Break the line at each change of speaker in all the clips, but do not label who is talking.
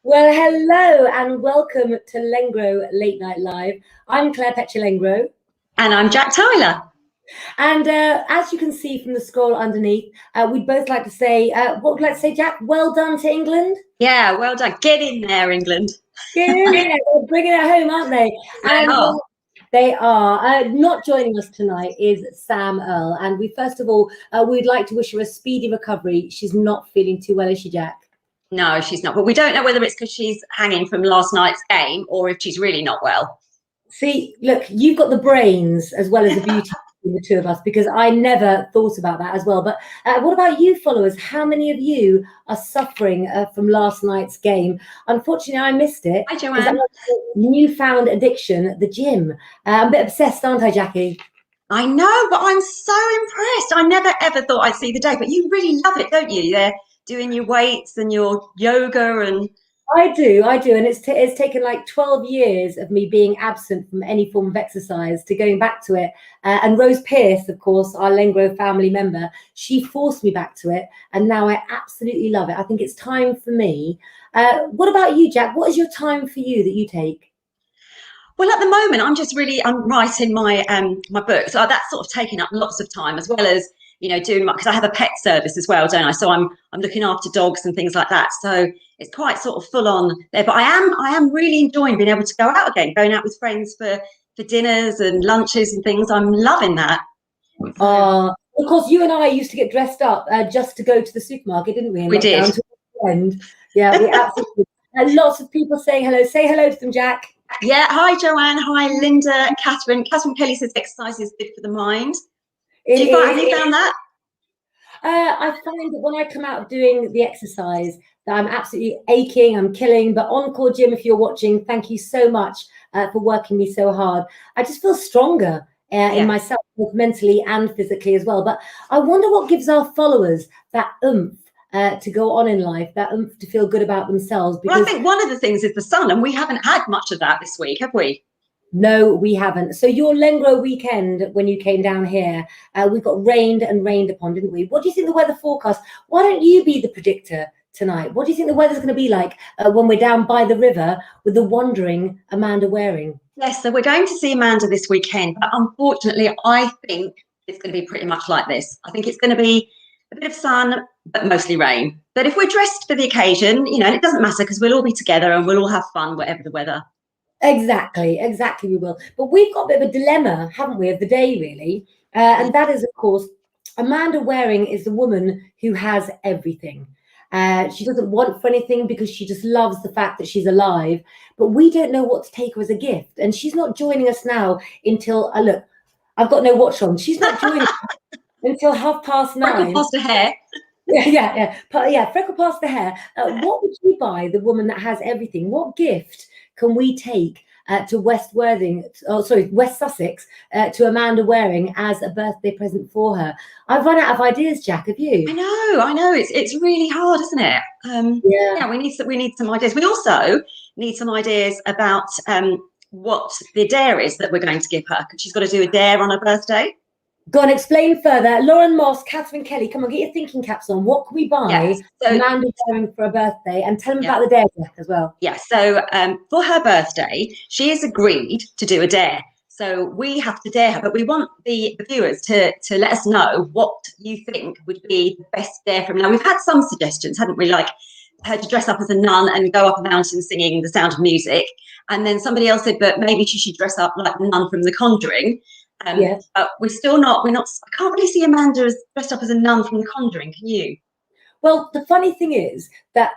Well, hello and welcome to Lengro Late Night Live. I'm Claire Lengro.
And I'm Jack Tyler.
And as you can see from the scroll underneath, we'd both like to say, what would you like to say, Jack? Well done to England.
Yeah, well done. Get in there, England.
Get in there. They're bringing it home, aren't they? They are. Not joining us tonight is Sam Earl. And we, first of all, we'd like to wish her a speedy recovery. She's not feeling too well, is she, Jack?
No, she's not. But we don't know whether it's because she's hanging from last night's game or if she's really not well.
See, look, you've got the brains as well as the beauty between the two of us, because I never thought about that as well. But what about you followers? How many of you are suffering from last night's game? Unfortunately, I missed it.
Hi, Joanne.
Newfound addiction at the gym. I'm a bit obsessed, aren't I, Jackie?
I know, but I'm so impressed. I never, ever thought I'd see the day. But you really love it, don't you? They're doing your weights and your yoga and...
I do, and it's taken like 12 years of me being absent from any form of exercise to going back to it. And Rose Pierce, of course, our Lengro family member, she forced me back to it, and now I absolutely love it. I think it's time for me. What about you, Jack? What is your time for you that you take?
Well, at the moment, I'm writing my my book, so that's sort of taking up lots of time, as well as doing because I have a pet service as well, don't I? So I'm looking after dogs and things like that. So it's quite sort of full on there. But I am really enjoying being able to go out again, going out with friends for dinners and lunches and things. I'm loving that.
Of course, you and I used to get dressed up just to go to the supermarket, didn't we?
We did.
Yeah, we absolutely. Lots of people saying hello. Say hello to them, Jack.
Yeah, hi Joanne, hi Linda, Catherine. Catherine Kelly says exercise is good for the mind. Have you found that?
I find that when I come out of doing the exercise, that I'm absolutely aching, I'm killing. But Encore Gym, if you're watching, thank you so much for working me so hard. I just feel stronger in myself, both mentally and physically as well. But I wonder what gives our followers that oomph to go on in life, that oomph to feel good about themselves.
Because well, I think one of the things is the sun, and we haven't had much of that this week, have we?
No, we haven't. So your Lengro weekend, when you came down here, we got rained upon, didn't we? What do you think the weather forecast? Why don't you be the predictor tonight? What do you think the weather's going to be like when we're down by the river with the wandering Amanda Waring?
Yes, so we're going to see Amanda this weekend, but unfortunately, I think it's going to be pretty much like this. I think it's going to be a bit of sun, but mostly rain. But if we're dressed for the occasion, and it doesn't matter because we'll all be together and we'll all have fun, whatever the weather.
Exactly, we will. But we've got a bit of a dilemma, haven't we, of the day, really? And that is, of course, Amanda Waring is the woman who has everything. She doesn't want for anything because she just loves the fact that she's alive. But we don't know what to take her as a gift. And she's not joining us now until, look, I've got no watch on. She's not joining us until 9:30.
Freckle past her hair.
Yeah, freckle past the hair. What would you buy the woman that has everything? What gift can we take to West Sussex, to Amanda Waring as a birthday present for her? I've run out of ideas, Jack. Have you?
I know. It's really hard, isn't it? Yeah, we need some ideas. We also need some ideas about what the dare is that we're going to give her, because she's got to do a dare on her birthday.
Go on, explain further. Lauren Moss, Catherine Kelly, come on, get your thinking caps on. What can we buy Amanda Waring for a birthday? And tell them about the dare, Jack, as well.
Yeah, so for her birthday, she has agreed to do a dare. So we have to dare her, but we want the viewers to let us know what you think would be the best dare from now. We've had some suggestions, haven't we? Like her to dress up as a nun and go up a mountain singing The Sound of Music. And then somebody else said, but maybe she should dress up like the nun from The Conjuring. But we're not, I can't really see Amanda as dressed up as a nun from The Conjuring, can you?
Well, the funny thing is that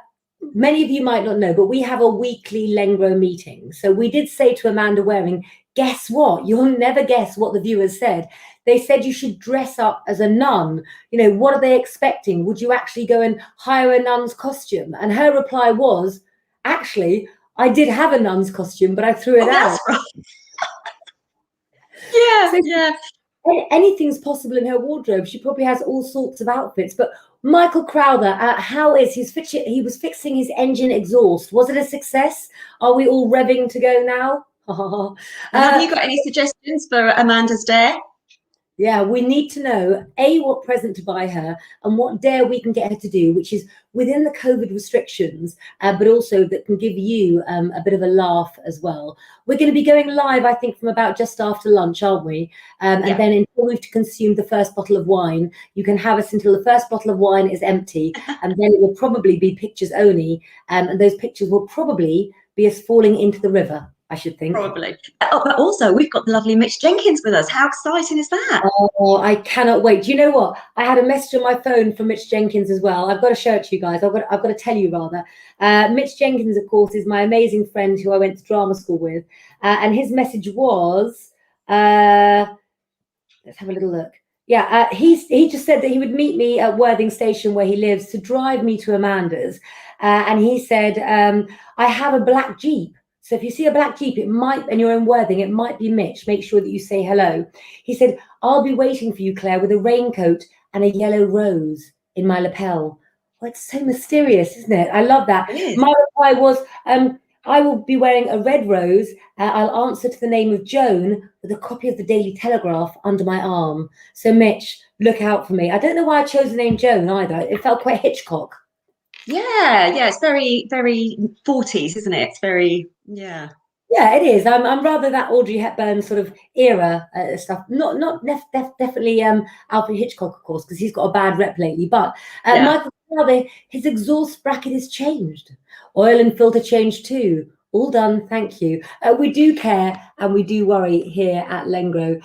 many of you might not know, but we have a weekly Lengro meeting. So we did say to Amanda Waring, guess what? You'll never guess what the viewers said. They said you should dress up as a nun. What are they expecting? Would you actually go and hire a nun's costume? And her reply was, actually, I did have a nun's costume, but I threw it out.
That's right. Yeah.
Anything's possible in her wardrobe. She probably has all sorts of outfits. But Michael Crowther, how is he was fixing his engine exhaust? Was it a success? Are we all revving to go now?
Have you got any suggestions for Amanda's dare?
Yeah, we need to know, A, what present to buy her and what dare we can get her to do, which is within the COVID restrictions, but also that can give you a bit of a laugh as well. We're going to be going live, I think, from about just after lunch, aren't we? And then until we've consumed the first bottle of wine, you can have us until the first bottle of wine is empty. And then it will probably be pictures only. And those pictures will probably be us falling into the river, I should think.
Probably. Oh, but also we've got the lovely Mitch Jenkins with us. How exciting is that?
Oh, I cannot wait. Do you know what? I had a message on my phone from Mitch Jenkins as well. I've got to show it to you guys. I've got to tell you rather. Mitch Jenkins, of course, is my amazing friend who I went to drama school with. And his message was, let's have a little look. Yeah, he just said that he would meet me at Worthing Station where he lives to drive me to Amanda's. And he said, I have a black Jeep. So if you see a black Jeep, it might, and you're in Worthing, it might be Mitch. Make sure that you say hello. He said, I'll be waiting for you, Claire, with a raincoat and a yellow rose in my lapel. Oh, it's so mysterious, isn't it? I love that. My reply was, I will be wearing a red rose. I'll answer to the name of Joan with a copy of the Daily Telegraph under my arm. So Mitch, look out for me. I don't know why I chose the name Joan either. It felt quite Hitchcock.
Yeah, it's very, very 40s, isn't it? It's very, yeah.
Yeah, it is. I'm rather that Audrey Hepburn sort of era stuff. Definitely Alfred Hitchcock, of course, because he's got a bad rep lately. But Michael Calvey, his exhaust bracket is changed. Oil and filter changed too. All done, thank you. We do care and we do worry here at Lengro.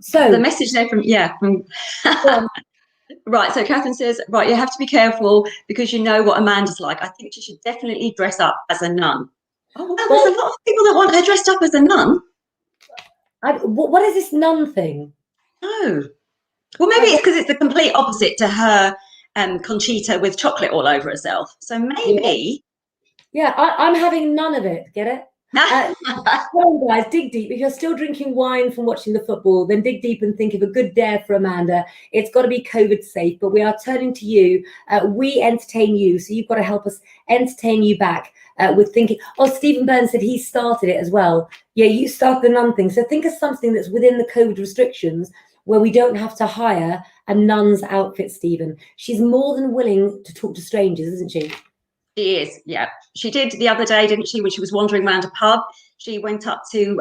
So
the message there from Right, so Catherine says, right, you have to be careful because you know what Amanda's like. I think she should definitely dress up as a nun. Oh, well, there's a lot of people that want her dressed up as a nun.
What is this nun thing?
Oh, well, maybe it's because it's the complete opposite to her Conchita with chocolate all over herself. So maybe.
Yeah, I'm having none of it. Get it? Come on, guys, dig deep. If you're still drinking wine from watching the football, then dig deep and think of a good dare for Amanda. It's got to be COVID safe, but we are turning to you. We entertain you, so you've got to help us entertain you back with thinking. Oh, Stephen Burns said he started it as well. Yeah, you started the nun thing. So think of something that's within the COVID restrictions where we don't have to hire a nun's outfit, Stephen. She's more than willing to talk to strangers, isn't she?
She is, yeah. She did the other day, didn't she, when she was wandering around a pub? She went up to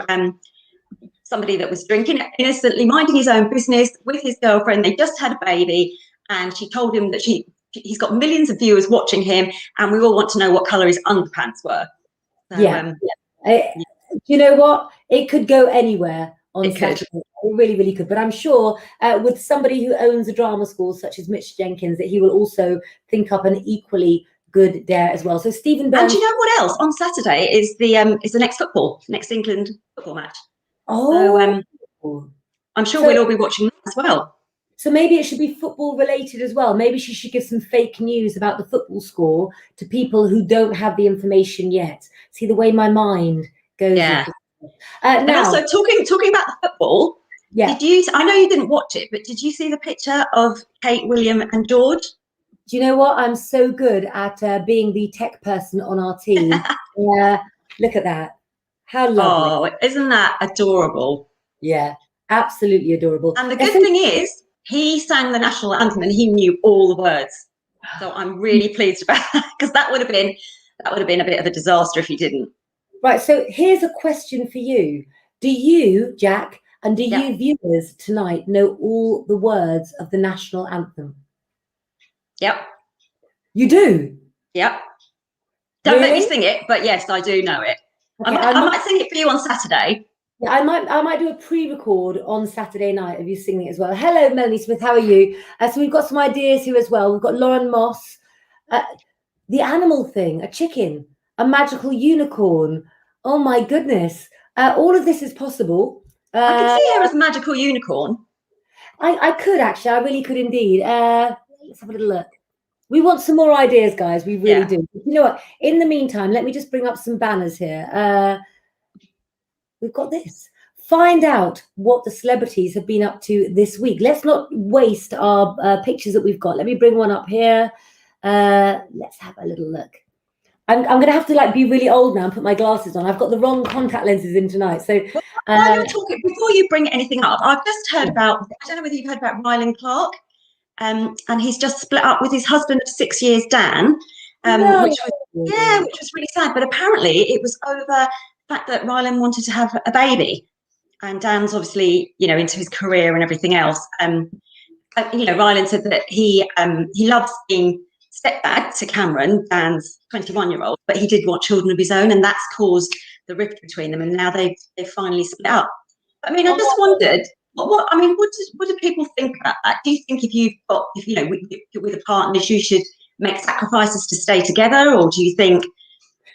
somebody that was drinking innocently, minding his own business with his girlfriend. They just had a baby, and she told him that he's got millions of viewers watching him, and we all want to know what colour his underpants were. So,
you know what? It could go anywhere on Saturday. It really, really could. But I'm sure with somebody who owns a drama school such as Mitch Jenkins, that he will also think up an equally good dare as well. So Stephen Burns.
And do you know what else? On Saturday is the next England football match.
Oh,
so I'm sure we'll all be watching that as well.
So maybe it should be football related as well. Maybe she should give some fake news about the football score to people who don't have the information yet. See the way my mind goes.
Yeah. And also talking about the football. Yeah. I know you didn't watch it, but did you see the picture of Kate, William, and George?
Do you know what? I'm so good at being the tech person on our team. Look at that. How lovely.
Oh, isn't that adorable?
Yeah, absolutely adorable.
And the good thing is, he sang the national anthem and he knew all the words. So I'm really pleased about that, because that would have been a bit of a disaster if he didn't.
Right. So here's a question for you. Do you, Jack, and do you viewers tonight know all the words of the national anthem?
Yep.
You do?
Yep. Don't make me sing it, but yes, I do know it. Okay, I might sing it for you on Saturday.
Yeah, I might do a pre-record on Saturday night of you singing it as well. Hello, Melanie Smith. How are you? So we've got some ideas here as well. We've got Lauren Moss. The animal thing, a chicken, a magical unicorn. Oh, my goodness. All of this is possible.
I can see her as a magical unicorn.
I could, actually. I really could indeed. Let's have a little look. We want some more ideas, guys. We really do. You know what? In the meantime, let me just bring up some banners here. We've got this. Find out what the celebrities have been up to this week. Let's not waste our pictures that we've got. Let me bring one up here. Let's have a little look. I'm going to have to like be really old now and put my glasses on. I've got the wrong contact lenses in tonight. So
while you're talking, before you bring anything up, I've just heard about, I don't know whether you've heard about Rylan Clark, and he's just split up with his husband of 6 years, Dan,
no.
which was really sad. But apparently it was over the fact that Rylan wanted to have a baby, and Dan's obviously, you know, into his career and everything else. You know, Rylan said that he loves being stepdad to Cameron, Dan's 21-year-old, but he did want children of his own, and that's caused the rift between them. And now they've finally split up. I mean, I just wondered, what do people think about that? Do you think if you know, with a partner, you should make sacrifices to stay together, or do you think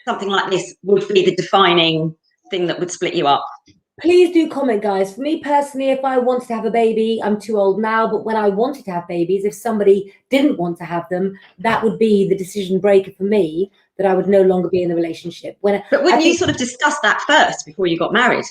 something like this would be the defining thing that would split you up?
Please do comment, guys. For me personally, if I wanted to have a baby, I'm too old now, but when I wanted to have babies, if somebody didn't want to have them, that would be the decision breaker for me, that I would no longer be in the relationship.
But wouldn't you sort of discuss that first before you got married?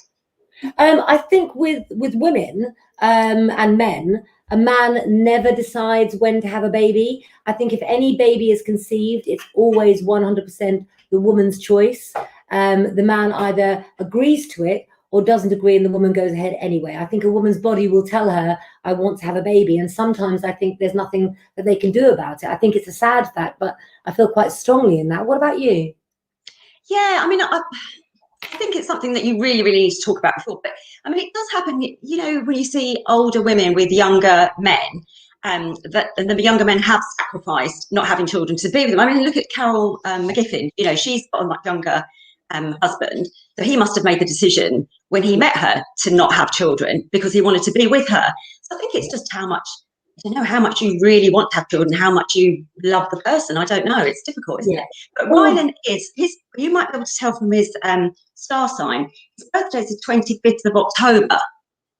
I think with women and men, a man never decides when to have a baby. I think if any baby is conceived, it's always 100% the woman's choice. The man either agrees to it or doesn't agree, and the woman goes ahead anyway. I think a woman's body will tell her, I want to have a baby. And sometimes I think there's nothing that they can do about it. I think it's a sad fact, but I feel quite strongly in that. What about you?
Yeah, I mean, I think it's something that you really, really need to talk about before. But I mean, it does happen, you know, when you see older women with younger men, that and the younger men have sacrificed not having children to be with them. I mean, look at Carol McGiffin. You know, she's got a much younger husband, so he must have made the decision when he met her to not have children because he wanted to be with her. So I think it's just how much, I don't know, how much you really want to have children, how much you love the person. I don't know. It's difficult, isn't it? But Rylan you might be able to tell from his star sign, his birthday is the 25th of October,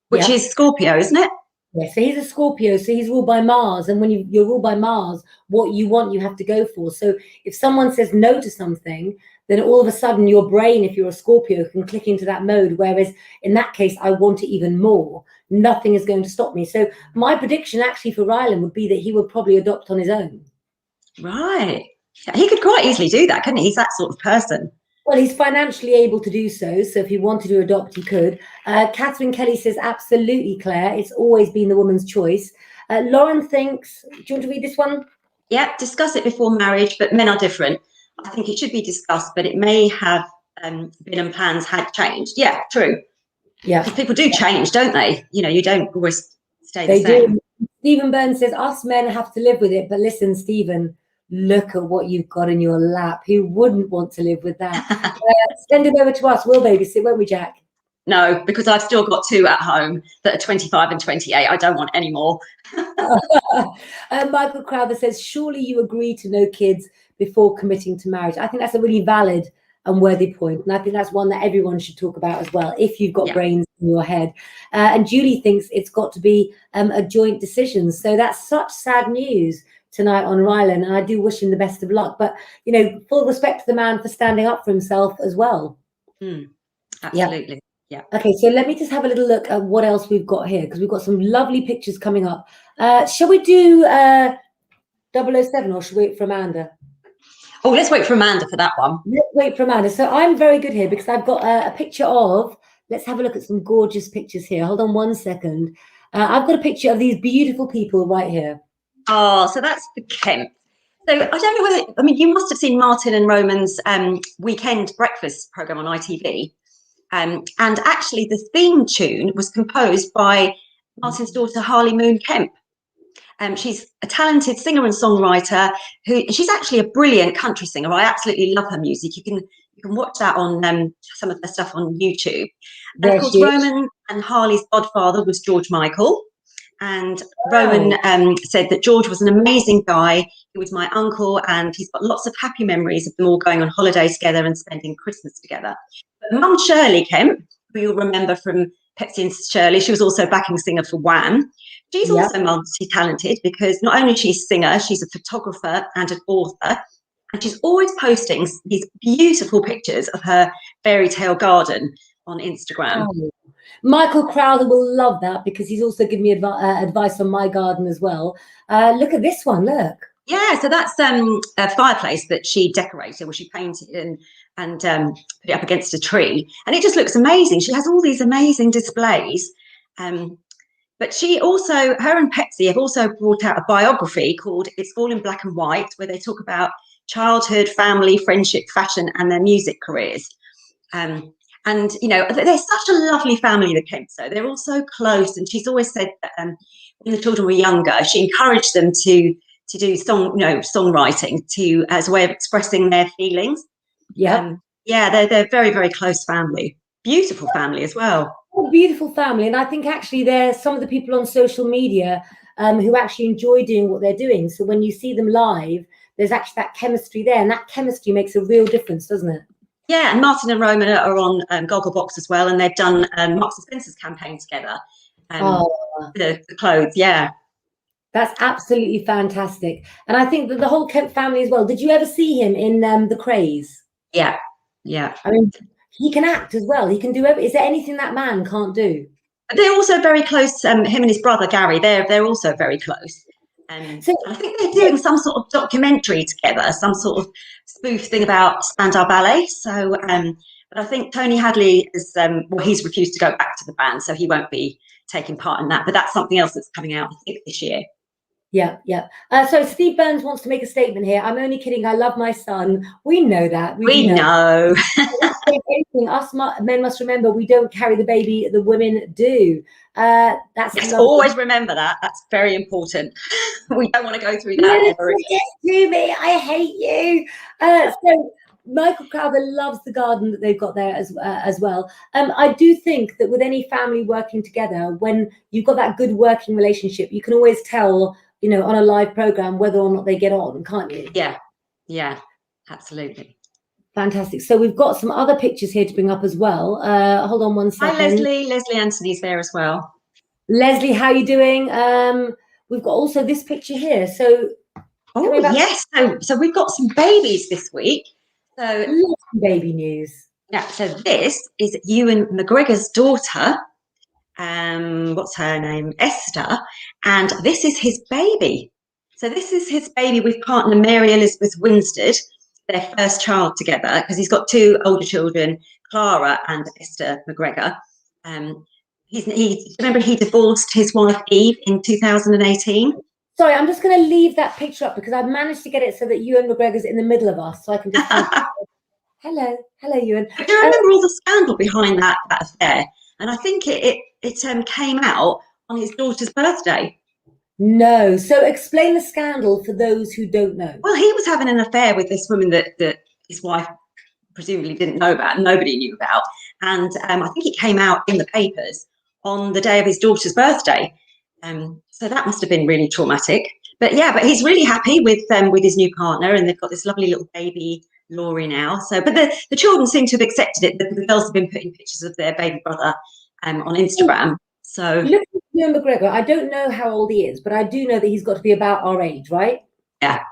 which is Scorpio, isn't it?
Yeah, so he's a Scorpio, so he's ruled by Mars. And when you're ruled by Mars, what you want, you have to go for. So if someone says no to something, then all of a sudden your brain, if you're a Scorpio, can click into that mode. Whereas in that case, I want it even more. Nothing is going to stop me. So my prediction actually for Rylan would be that he would probably adopt on his own.
Right. He could quite easily do that, couldn't he? He's that sort of person.
Well, he's financially able to do so. So if he wanted to adopt, he could. Catherine Kelly says, absolutely, Claire. It's always been the woman's choice. Lauren thinks, do you want to read this one?
Yeah, discuss it before marriage, but men are different. I think it should be discussed, but it may have been and plans had changed. Yeah, true.
Yeah.
Because people do change, don't they? You know, you don't always stay the same.
Do. Stephen Burns says, us men have to live with it. But listen, Stephen, look at what you've got in your lap. Who wouldn't want to live with that? Send it over to us. We'll babysit, won't we, Jack?
No, because I've still got two at home that are 25 and 28. I don't want any more.
Michael Crowther says, surely you agree to no kids before committing to marriage. I think that's a really valid and worthy point. And I think that's one that everyone should talk about as well, if you've got brains in your head. And Julie thinks it's got to be a joint decision. So that's such sad news tonight on Rylan. And I do wish him the best of luck. But, you know, full respect to the man for standing up for himself as well.
Absolutely. Yeah.
Okay, so let me just have a little look at what else we've got here, because we've got some lovely pictures coming up. Shall we do 007 or should we wait for Amanda?
Oh, let's wait for Amanda for that one.
Let's wait for Amanda. So I'm very good here because I've got a picture of, let's have a look at some gorgeous pictures here. Hold on one second. I've got a picture of these beautiful people right here.
Oh, so that's the Kemp. So I don't know whether, I mean, you must have seen Martin and Roman's weekend breakfast program on ITV. And actually the theme tune was composed by Martin's daughter, Harley Moon Kemp. She's a talented singer and songwriter she's actually a brilliant country singer. I absolutely love her music. You can watch that on some of her stuff on YouTube. And of course, Roman and Harley's godfather was George Michael. And Roman said that George was an amazing guy. He was my uncle, and he's got lots of happy memories of them all going on holiday together and spending Christmas together. But Mum Shirley Kemp, who you'll remember from Pepsi and Shirley, she was also backing singer for Wham. She's also multi-talented because not only is she a singer, she's a photographer and an author. And she's always posting these beautiful pictures of her fairy tale garden on Instagram.
Oh. Michael Crowther will love that because he's also given me advice on my garden as well. Look at this one, look.
Yeah, so that's a fireplace that she decorated, well, she painted and put it up against a tree, and it just looks amazing. She has all these amazing displays. But she also, her and Pepsi have also brought out a biography called "It's All in Black and White," where they talk about childhood, family, friendship, fashion, and their music careers. And you know, they're such a lovely family, the Kempso. They're all so close, and she's always said that when the children were younger, she encouraged them to do songwriting as a way of expressing their feelings.
Yeah.
Yeah, they're very, very close family. Beautiful family as well.
A beautiful family, and I think actually they're some of the people on social media who actually enjoy doing what they're doing. So when you see them live, there's actually that chemistry there, and that chemistry makes a real difference, doesn't it?
Yeah, and Martin and Roman are on Gogglebox as well, and they've done Marks and Spencer's campaign together. The clothes, yeah.
That's absolutely fantastic. And I think that the whole Kemp family as well. Did you ever see him in The Craze?
Yeah.
I mean, he can act as well. He can do everything. Is there anything that man can't do?
They're also very close. Him and his brother Gary. They're also very close. So I think they're doing some sort of documentary together, some sort of spoof thing about Spandau Ballet. So, but I think Tony Hadley is he's refused to go back to the band, so he won't be taking part in that. But that's something else that's coming out, I think, this year.
Yeah. So Steve Burns wants to make a statement here. I'm only kidding. I love my son. We know that.
We know.
Us men must remember we don't carry the baby. The women do.
Yes, always remember that. That's very important. We don't want to go through that ever again.
To me, I hate you. So Michael Crowther loves the garden that they've got there as well. I do think that with any family working together, when you've got that good working relationship, you can always tell, you know, on a live program whether or not they get on, can't you?
Yeah, absolutely.
Fantastic. So we've got some other pictures here to bring up as well. Hold on one second.
Hi, Leslie. Leslie Anthony's there as well.
Leslie, how are you doing? We've got also this picture here. So,
yes. So we've got some babies this week. So
baby news.
Yeah. So this is Ewan McGregor's daughter. What's her name? Esther. And this is his baby. So this is his baby with partner Mary Elizabeth Winstead, their first child together, because he's got two older children, Clara and Esther McGregor. Remember he divorced his wife Eve in 2018.
Sorry, I'm just going to leave that picture up because I've managed to get it so that Ewan McGregor's in the middle of us, so I can just. Hello, Ewan.
Do you remember all the scandal behind that affair? And I think it came out on his daughter's birthday.
No. So explain the scandal for those who don't know.
Well, he was having an affair with this woman that his wife presumably didn't know about, nobody knew about. And I think it came out in the papers on the day of his daughter's birthday. So that must have been really traumatic. But he's really happy with his new partner, and they've got this lovely little baby, Laurie, now. So, but the children seem to have accepted it. The girls have been putting pictures of their baby brother on Instagram. So
look at Ewan McGregor. I don't know how old he is, but I do know that he's got to be about our age, right?
Yeah.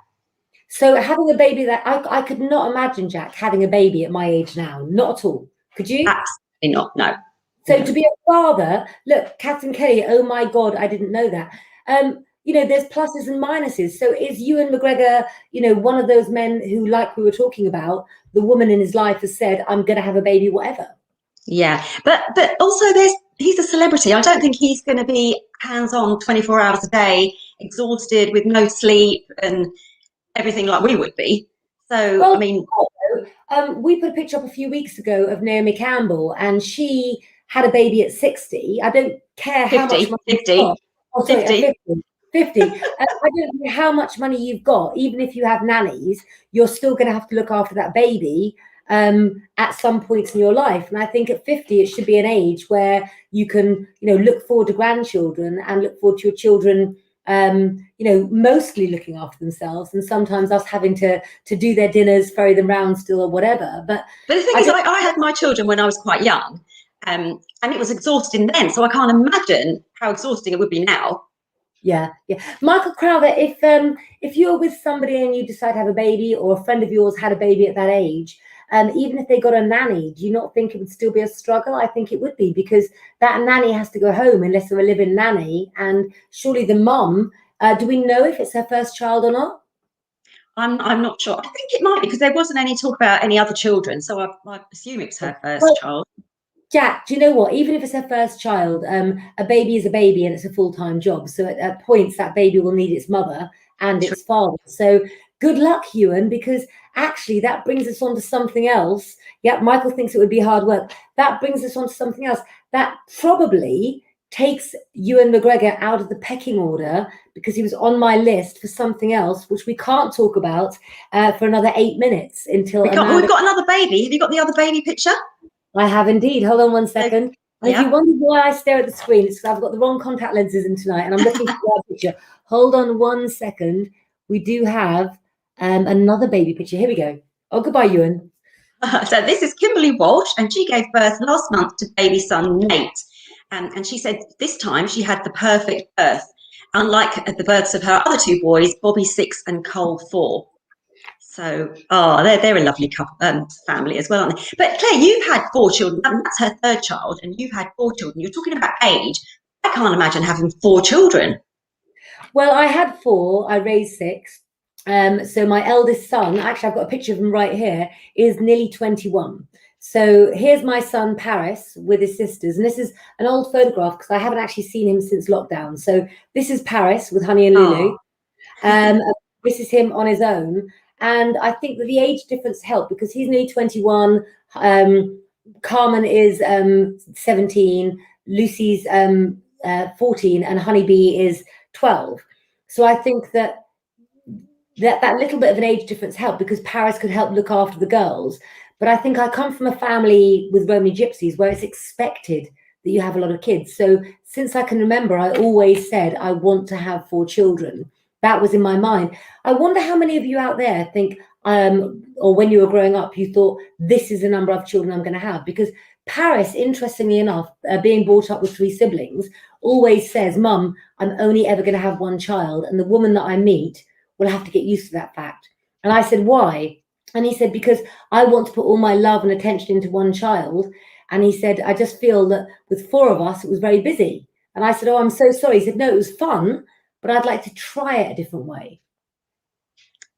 So having a baby that I could not imagine, Jack, having a baby at my age now. Not at all. Could you?
Absolutely not. No.
So to be a father, look, Catherine Kelly, oh my God, I didn't know that. You know, there's pluses and minuses. So is Ewan McGregor, you know, one of those men who, like we were talking about, the woman in his life has said, I'm going to have a baby, whatever.
Yeah, but also he's a celebrity. I don't think he's going to be hands-on 24 hours a day, exhausted with no sleep and everything like we would be. So, well, I mean,
we put a picture up a few weeks ago of Naomi Campbell, and she had a baby at 60. I don't care how much money
50.
Oh, sorry, 50. I don't care how much money you've got. Even if you have nannies, you're still going to have to look after that baby at some points in your life. And I think at 50, it should be an age where you can, you know, look forward to grandchildren and look forward to your children, you know, mostly looking after themselves, and sometimes us having to do their dinners, ferry them round still or whatever. But
the thing is, I had my children when I was quite young, and it was exhausting then. So I can't imagine how exhausting it would be now.
Yeah. Michael Crowther, if you're with somebody and you decide to have a baby, or a friend of yours had a baby at that age, even if they got a nanny, do you not think it would still be a struggle? I think it would be, because that nanny has to go home unless they're a live-in nanny. And surely the mum, do we know if it's her first child or not?
I'm not sure. I think it might be because there wasn't any talk about any other children, so I assume it was her first
Well,
child.
Jack, do you know what? Even if it's her first child, a baby is a baby and it's a full-time job. So at points, that baby will need its mother and
True.
its father. So good luck, Ewan, because actually that brings us on to something else. Yeah, Michael thinks it would be hard work. That brings us on to something else. That probably takes Ewan McGregor out of the pecking order because he was on my list for something else, which we can't talk about for another 8 minutes until
We've
Amanda.
got another baby. Have you got the other baby picture?
I have indeed. Hold on one second. And if you
Yeah.
wonder why I stare at the screen, it's because I've got the wrong contact lenses in tonight and I'm looking for that picture. Hold on one second. We do have another baby picture. Here we go. Oh, goodbye, Ewan.
So this is Kimberly Walsh, and she gave birth last month to baby son Nate. And she said this time she had the perfect birth, unlike the births of her other two boys, Bobby 6 and Cole 4. So, they're a lovely couple, family as well, aren't they? But Claire, you've had 4 children. That's her third child, and you've had 4 children. You're talking about age. I can't imagine having 4 children.
Well, I had 4. I raised 6. So my eldest son, actually, I've got a picture of him right here, is nearly 21. So here's my son, Paris, with his sisters. And this is an old photograph because I haven't actually seen him since lockdown. So this is Paris with Honey and Lulu. This is him on his own. And I think that the age difference helped because he's nearly 21. Carmen is 17. Lucy's 14. And Honeybee is 12. So I think that little bit of an age difference helped because Paris could help look after the girls. But I think I come from a family with Romany gypsies where it's expected that you have a lot of kids. So since I can remember, I always said I want to have 4 children. That was in my mind. I wonder how many of you out there think, or when you were growing up, you thought, this is the number of children I'm going to have. Because Paris, interestingly enough, being brought up with 3 siblings, always says, Mum, I'm only ever going to have 1 child. And the woman that I meet will have to get used to that fact. And I said, why? And he said, because I want to put all my love and attention into 1 child. And he said, I just feel that with 4 of us, it was very busy. And I said, oh, I'm so sorry. He said, no, it was fun, but I'd like to try it a different way.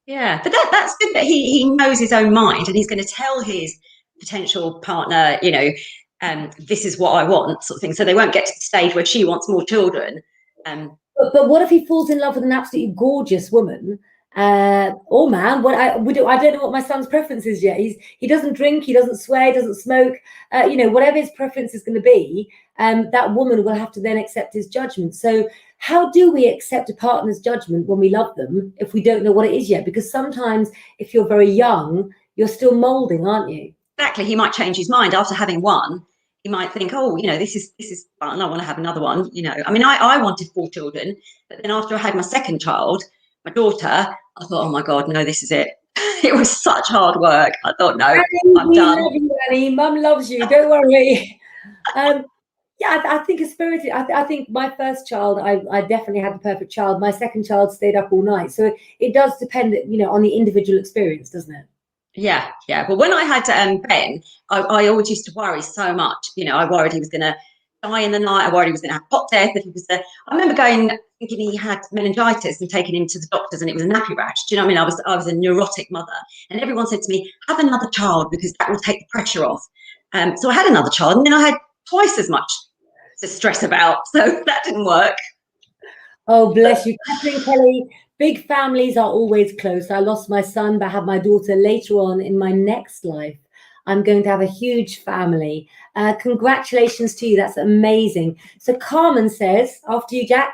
Yeah, but that's good that he knows his own mind and he's going to tell his potential partner, this is what I want, sort of thing. So they won't get to the stage where she wants more children.
But what if he falls in love with an absolutely gorgeous woman? Or man, I don't know what my son's preference is yet. He doesn't drink, he doesn't swear, he doesn't smoke. Whatever his preference is going to be, that woman will have to then accept his judgment. So how do we accept a partner's judgment when we love them if we don't know what it is yet? Because sometimes if you're very young, you're still molding, aren't you?
Exactly. He might change his mind after having 1. He might think, oh, this is fun. I want to have another one. I mean, I wanted 4 children, but then after I had my second child, my daughter, I thought, oh my God, no, this is it. It was such hard work. I thought, no, I'm done.
Love you, Annie. Mum loves you. Don't worry. Yeah, I think it's spirited. I think my first child, I definitely had the perfect child. My second child stayed up all night. So it does depend, on the individual experience, doesn't it?
Yeah. But when I had Ben, I always used to worry so much. I worried he was going to die in the night. I worried he was going to have hot death. If he was there, I remember thinking he had meningitis and taking him to the doctors, and it was a nappy rash. Do you know what I mean? I was a neurotic mother, and everyone said to me, "Have another child because that will take the pressure off." So I had another child, and then I had twice as much to stress about. So that didn't work.
Oh, bless you, Catherine Kelly. Big families are always close. I lost my son, but I have my daughter later on in my next life. I'm going to have a huge family. Congratulations to you. That's amazing. So Carmen says, after you, Jack.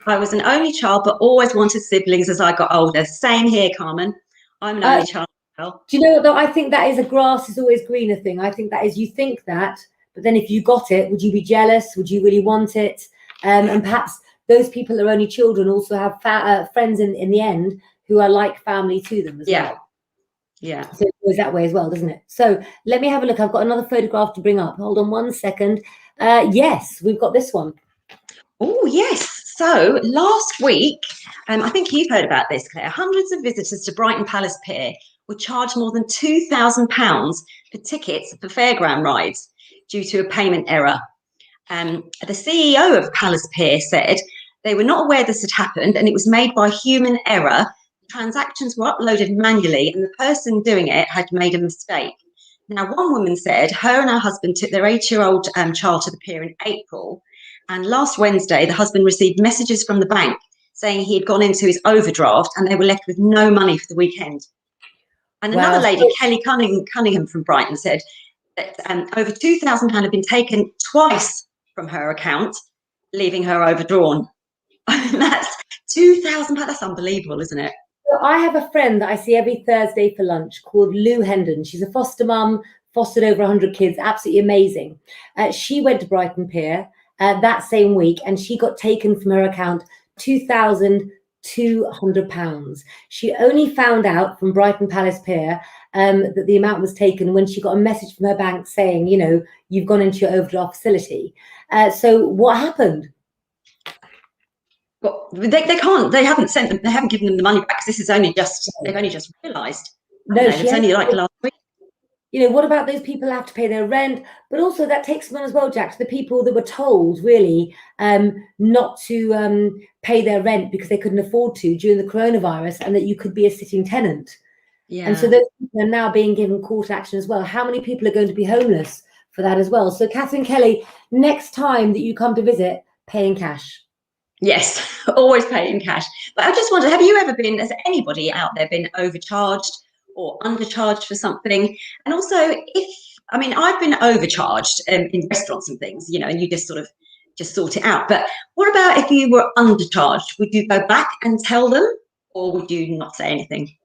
I was an only child, but always wanted siblings as I got older. Same here, Carmen. I'm an only child.
Do you know what, though? I think that is a grass is always greener thing. I think that is, you think that, but then if you got it, would you be jealous? Would you really want it? And perhaps those people that are only children also have friends in the end who are like family to them as well.
Yeah.
So it goes that way as well, doesn't it? So let me have a look. I've got another photograph to bring up. Hold on one second. Yes, we've got this one.
Oh, yes. So last week, I think you've heard about this, Claire. Hundreds of visitors to Brighton Palace Pier were charged more than £2,000 for tickets for fairground rides due to a payment error. The CEO of Palace Pier said they were not aware this had happened and it was made by human error. transactions were uploaded manually and the person doing it had made a mistake. Now, one woman said her and her husband took their 8-year-old child to the pier in April, and last Wednesday, the husband received messages from the bank saying he had gone into his overdraft and they were left with no money for the weekend. And
Wow.
another lady, Kelly Cunningham from Brighton, said that over £2,000 had been taken twice from her account, leaving her overdrawn. That's £2,000. That's unbelievable, isn't it?
So I have a friend that I see every Thursday for lunch called Lou Hendon. She's a foster mum, fostered over 100 kids, absolutely amazing. She went to Brighton Pier that same week, and she got taken from her account £2,200. She only found out from Brighton Palace Pier that the amount was taken when she got a message from her bank saying, you know, you've gone into your overdraft facility. So what happened?
Well, they can't. They haven't sent them. They haven't given them the money back because this is only just. They've only just realised.
No,
it's only like last week.
You know, what about those people who have to pay their rent? But also that takes them on as well, Jack, to the people that were told really not to pay their rent because they couldn't afford to during the coronavirus, and that you could be a sitting tenant.
Yeah.
And so those people are now being given court action as well. How many people are going to be homeless for that as well? So Catherine Kelly, next time that you come to visit, pay in cash.
Yes, always pay in cash. But I just wonder, have you ever been, has anybody out there been overcharged or undercharged for something? And also, I've been overcharged in restaurants and things, you know, and you just sort it out. But what about if you were undercharged? Would you go back and tell them, or would you not say anything?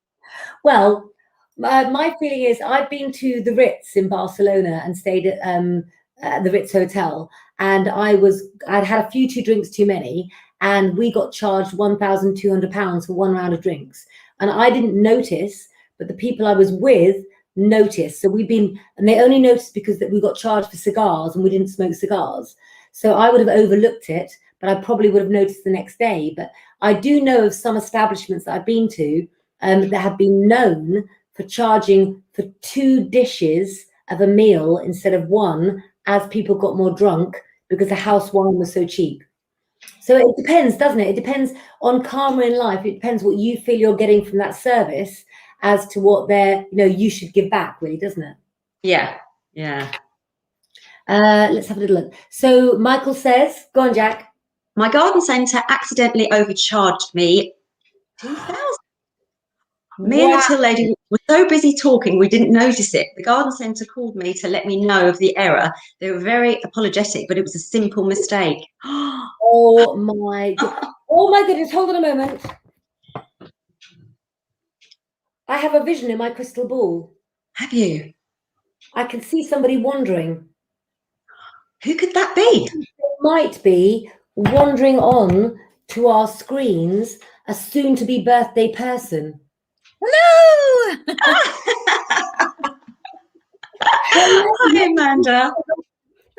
Well, my feeling is I've been to the Ritz in Barcelona and stayed at the Ritz Hotel, and I'd had a few too drinks too many, and we got charged £1,200 for one round of drinks. And I didn't notice, but the people I was with noticed. So and they only noticed because that we got charged for cigars and we didn't smoke cigars. So I would have overlooked it, but I probably would have noticed the next day. But I do know of some establishments that I've been to that have been known for charging for 2 dishes of a meal instead of one, as people got more drunk because the house wine was so cheap. So it depends, doesn't it? It depends on karma in life. It depends what you feel you're getting from that service as to what you should give back, really, doesn't it?
Yeah, yeah.
Let's have a little look. So Michael says, go on, Jack.
My garden centre accidentally overcharged me £2,000. Me and the till lady were so busy talking, we didn't notice it. The garden centre called me to let me know of the error. They were very apologetic, but it was a simple mistake.
Oh my goodness, hold on a moment. I have a vision in my crystal ball.
Have you?
I can see somebody wandering.
Who could that be?
It might be wandering on to our screens a soon-to-be birthday person.
Hello!
Hi, Amanda.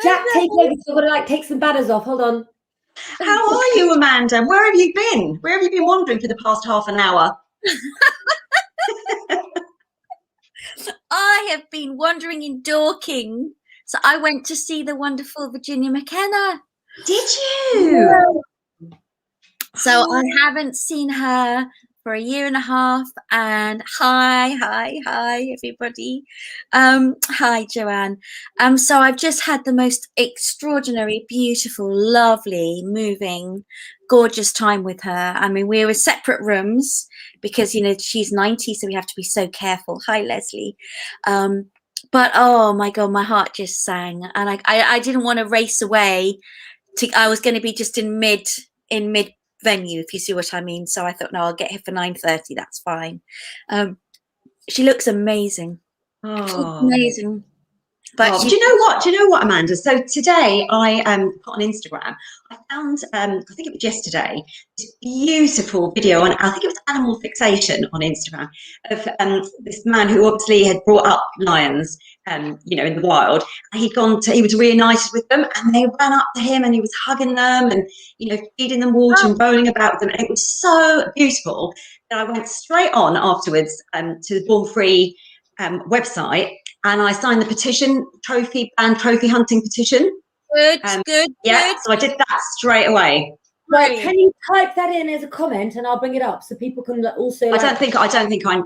Jack, take over. So I've got to take some banners off. Hold on.
How are you, Amanda? Where have you been? Where have you been wandering for the past half an hour?
I have been wandering in Dorking. So I went to see the wonderful Virginia McKenna.
Did you?
Yeah. So I haven't seen her for a year and a half, and hi everybody. Hi Joanne. So I've just had the most extraordinary, beautiful, lovely, moving, gorgeous time with her. I mean, we were in separate rooms because, you know, she's 90, so we have to be so careful. Hi Leslie. But oh my God, my heart just sang, and I didn't want to race away. I was going to be just in mid venue, if you see what I mean. So I thought, no, I'll get here for 9:30. That's fine. She looks amazing.
Oh,
amazing. But
do you know what, Amanda? So today I put on Instagram, I found, I think it was yesterday, this beautiful video on, I think it was animal fixation on Instagram, of this man who obviously had brought up lions, you know, in the wild. And he was reunited with them, and they ran up to him and he was hugging them and, you know, feeding them water and rolling about them. And it was so beautiful that I went straight on afterwards to the Born Free website, and I signed the petition, trophy hunting petition.
Good.
Yeah, so I did that straight away.
Right, can you type that in as a comment and I'll bring it up so people can also.
I don't think I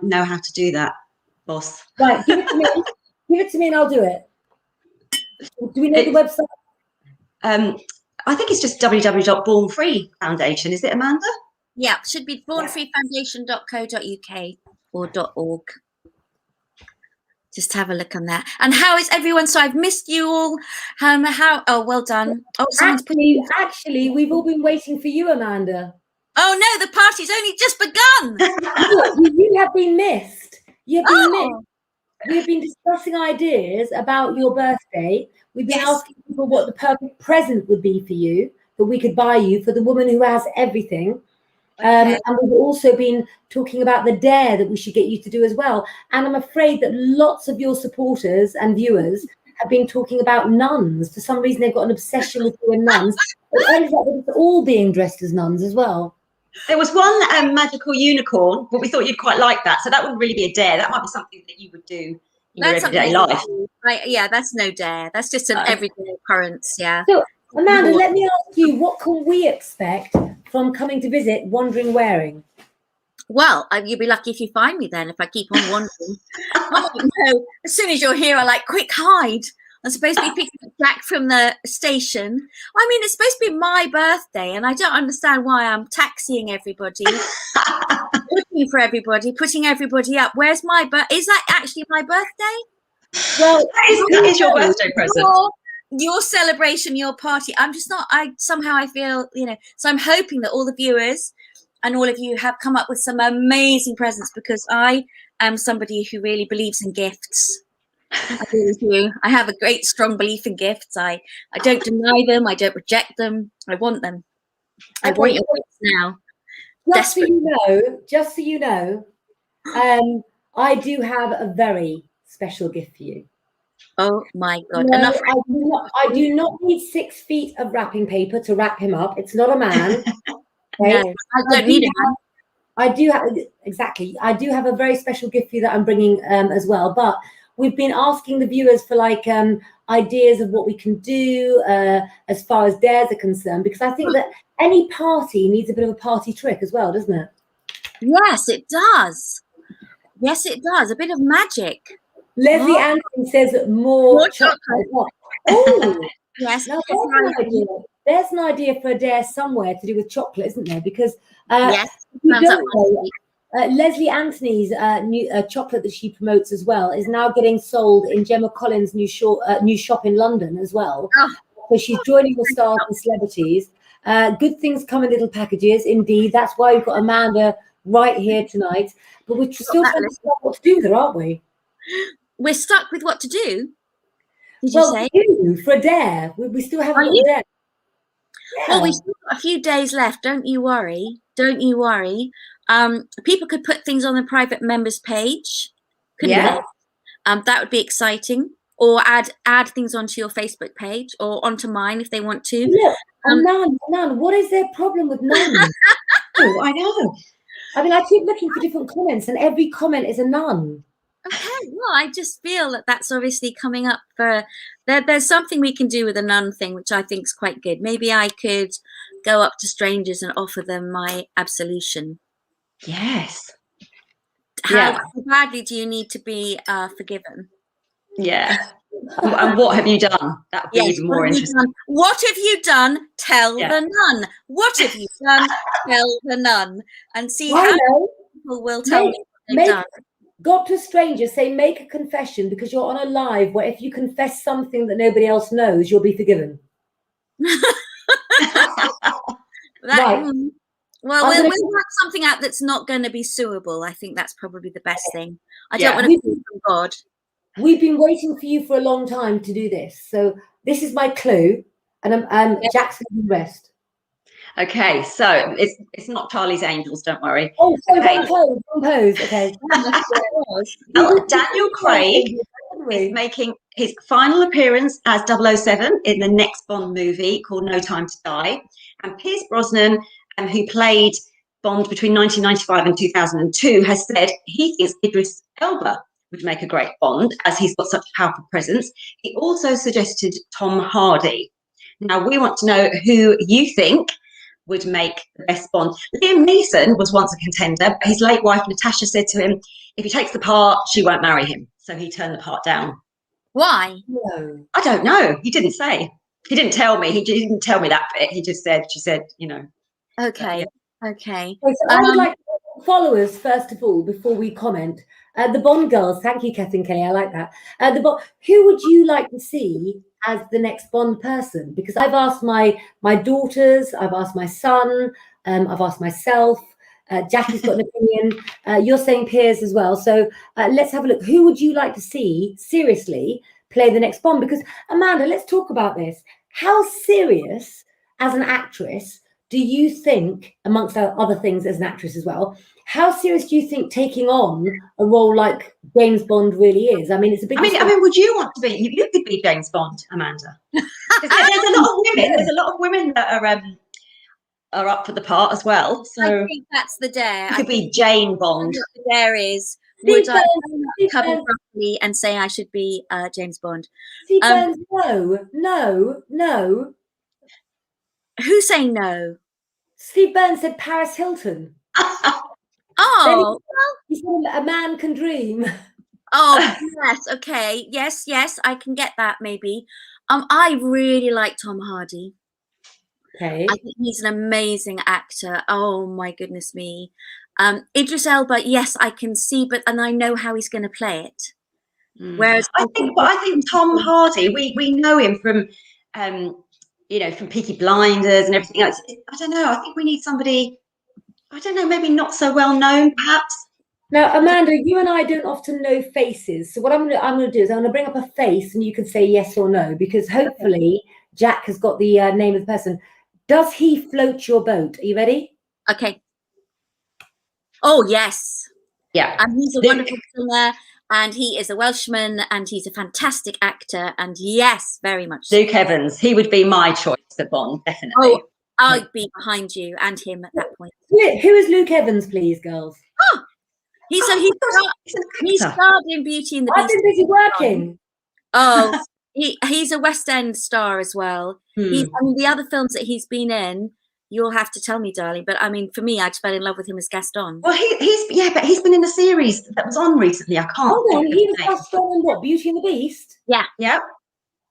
know how to do that, boss.
Right, give it to me. Give it to me and I'll do it. Do we know the website?
I think it's just www.Born Free Foundation. Is it, Amanda?
Yeah, it should be bornfreefoundation.co.uk or .org. Just have a look on that. And how is everyone? So I've missed you all. Oh, well done. Oh,
actually, we've all been waiting for you, Amanda.
Oh no, the party's only just begun.
You have been missed. You've been missed. We've been discussing ideas about your birthday. We've been asking people what the perfect present would be for you that we could buy you for the woman who has everything. And we've also been talking about the dare that we should get you to do as well. And I'm afraid that lots of your supporters and viewers have been talking about nuns. For some reason, they've got an obsession with you and nuns. It ends up with us all being dressed as nuns as well.
There was one magical unicorn, but we thought you'd quite like that. So that wouldn't really be a dare. That might be something that you would do in your everyday life.
Yeah, that's no dare. That's just an everyday occurrence. Yeah.
So, Amanda, let me ask you, what can we expect from coming to visit Wandering Wearing?
Well, you'll be lucky if you find me then, if I keep on wandering. No, as soon as you're here, I like, quick, hide. I'm supposed to be picking up Jack from the station. I mean, it's supposed to be my birthday, and I don't understand why I'm taxiing everybody, looking for everybody, putting everybody up. Where's my birthday? Is that actually my birthday?
Well,
that is your birthday present.
Your celebration, your party. I'm just not, somehow I feel, so I'm hoping that all the viewers and all of you have come up with some amazing presents, because I am somebody who really believes in gifts. I really do. I have a great, strong belief in gifts. I don't deny them. I don't reject them. I want them. I want your gifts now.
Just so you know, I do have a very special gift for you.
Oh my God!
No,
Enough.
I do not need 6 feet of wrapping paper to wrap him up. It's not a man.
Okay? No, I don't need a man.
I do have a very special gift for you that I'm bringing as well. But we've been asking the viewers for ideas of what we can do as far as dares are concerned, because I think that any party needs a bit of a party trick as well, doesn't it?
Yes, it does. Yes, it does. A bit of magic.
Leslie Anthony says more chocolate. Oh,
yes.
There's an idea for a dare somewhere to do with chocolate, isn't there? Because Leslie Anthony's new chocolate that she promotes as well is now getting sold in Gemma Collins' new shop in London as well. So she's joining the stars and celebrities. Good things come in little packages, indeed. That's why we've got Amanda right here tonight. But we're still trying to decide what to do with her, aren't we?
We're stuck with what to do. Did you say?
For a dare. We still haven't got a dare. Yeah.
Well, we've still got a few days left. Don't you worry. Don't you worry. People could put things on the private members page. That would be exciting. Or add things onto your Facebook page or onto mine if they want to.
Look, Nan, what is their problem with nun?
Oh, I know.
I mean, I keep looking for different comments, and every comment is a nun.
Okay, well, I just feel that that's obviously coming up for there's something we can do with a nun thing, which I think is quite good. Maybe I could go up to strangers and offer them my absolution.
Yes.
How badly do you need to be forgiven?
Yeah. And what have you done? That would be even more interesting.
What have you done? Tell the nun. What have you done? Tell the nun. And see how people will tell me what they've done.
Go up to a stranger, say, make a confession, because you're on a live where if you confess something that nobody else knows, you'll be forgiven.
Well, we'll work something out that's not going to be suable. I think that's probably the best thing. I don't want to be from God.
We've been waiting for you for a long time to do this. So this is my clue, and Jack's going to rest.
Okay, so it's not Charlie's Angels, don't worry.
Oh, so wrong pose. Okay.
Daniel Craig is making his final appearance as 007 in the next Bond movie called No Time to Die. And Pierce Brosnan, who played Bond between 1995 and 2002, has said he thinks Idris Elba would make a great Bond, as he's got such a powerful presence. He also suggested Tom Hardy. Now, we want to know who you think would make the best Bond. Liam Neeson was once a contender, but his late wife Natasha said to him, if he takes the part, she won't marry him. So he turned the part down.
Why?
No.
I don't know. He didn't say. He didn't tell me. He didn't tell me that bit. He just said, she said, you know.
Okay.
Yeah.
Okay.
So I would like followers, first of all, before we comment. The Bond girls, thank you, Kathleen Kelly. I like that. Who would you like to see as the next Bond person? Because I've asked my daughters, I've asked my son, I've asked myself. Jackie's got an opinion. You're saying Piers as well. So let's have a look. Who would you like to see seriously play the next Bond? Because Amanda, let's talk about this. How serious, as an actress, do you think, amongst other things as an actress as well, how serious do you think taking on a role like James Bond really is? I mean, it's a big.
I mean, would you want to be? You could be James Bond, Amanda. There's a lot of women. There's a lot of women that are up for the part as well. So
I think that's the dare.
You could be Jane Bond.
The dare is, would I cover properly and say I should be James Bond?
Steve Burns, no.
Who's saying no?
Steve Burns said Paris Hilton.
Oh,
he said a man can dream.
Oh, yes. Okay. Yes, I can get that maybe. I really like Tom Hardy.
Okay.
I think he's an amazing actor. Oh my goodness me. Idris Elba, yes, I can see, and I know how he's going to play it. Whereas
I think Tom Hardy, we know him from from Peaky Blinders and everything else. I don't know. I think we need somebody, I don't know, maybe not so well known, perhaps.
Now, Amanda, you and I don't often know faces. So what I'm going to do is I'm going to bring up a face and you can say yes or no, because hopefully Jack has got the name of the person. Does he float your boat? Are you ready?
Okay. Oh, yes.
Yeah.
And he's a wonderful singer, and he is a Welshman, and he's a fantastic actor. And yes, very much.
Luke Evans. He would be my choice for Bond, definitely.
Oh, I'd be behind you and him at that point.
Who is Luke Evans, please, girls?
Oh, he starred in Beauty and the Beast.
I've been busy working.
Oh, he's a West End star as well. I mean, the other films that he's been in, you'll have to tell me, darling. But I mean, for me, I just fell in love with him as Gaston.
Well, but he's been in a series that was on recently. I can't.
Hold on, he was Gaston in what? Beauty and the Beast?
Yeah.
Yeah.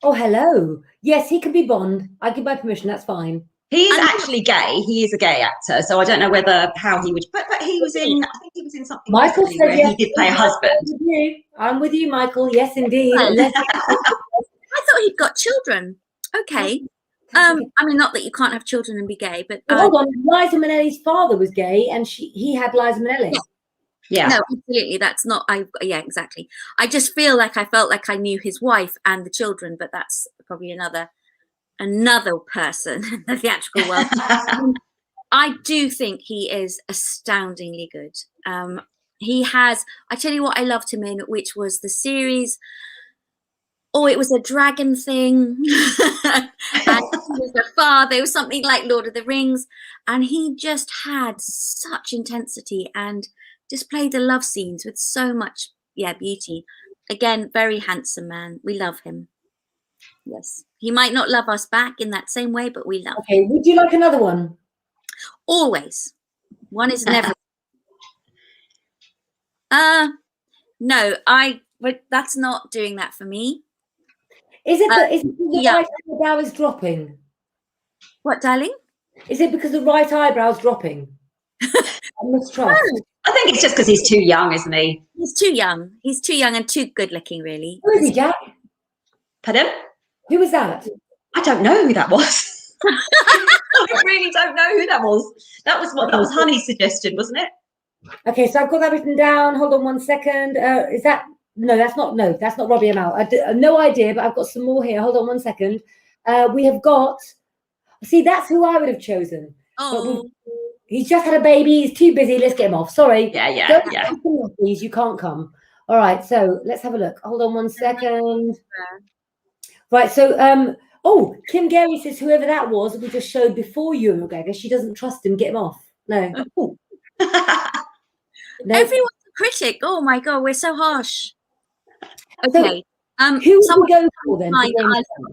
Oh, hello. Yes, he can be Bond. I give my permission. That's fine.
He's actually gay. He is a gay actor, so I don't know how he would. But he was in. I think he was in something.
Michael said
where
yes.
He did play a husband.
I'm with you, Michael. Yes, indeed.
I thought he'd got children. Okay. I mean, not that you can't have children and be gay, but
hold on. Liza Minnelli's father was gay, and he had Liza Minnelli.
Yeah.
No, absolutely. That's not. Yeah, exactly. I just felt like I knew his wife and the children, but that's probably another person in the theatrical world. I do think he is astoundingly good. He has. I tell you what, I loved him in, which was the series. Oh, it was a dragon thing. And he was a father. It was something like Lord of the Rings. And he just had such intensity and displayed the love scenes with so much, beauty. Again, very handsome man. We love him. Yes. He might not love us back in that same way, but we love him.
Okay, would you like another one?
Always. One is never. No, but that's not doing that for me.
Is it the right eyebrow is dropping?
What, darling?
Is it because the right eyebrow is dropping? I mistrust.
No.
I think it's just because he's too young, isn't he?
He's too young. He's too young and too good looking, really.
Who is he, Jack?
Pardon?
Who was that?
I don't know who that was. I really don't know who that was. That was Honey's suggestion, wasn't it?
Okay, so I've got that written down. Hold on one second. Is that? No, that's not Robbie Amell. No idea, but I've got some more here. Hold on one second. We have got. See, that's who I would have chosen.
Oh.
He's just had a baby. He's too busy. Let's get him off. Sorry.
Yeah.
Please, you can't come. All right, so let's have a look. Hold on one second. Right, so Kim Gary says whoever that was we just showed before Ewan McGregor, she doesn't trust him. Get him off. No.
Oh.
No.
Everyone's a critic. Oh my god, we're so harsh. Okay.
Who would we go for then?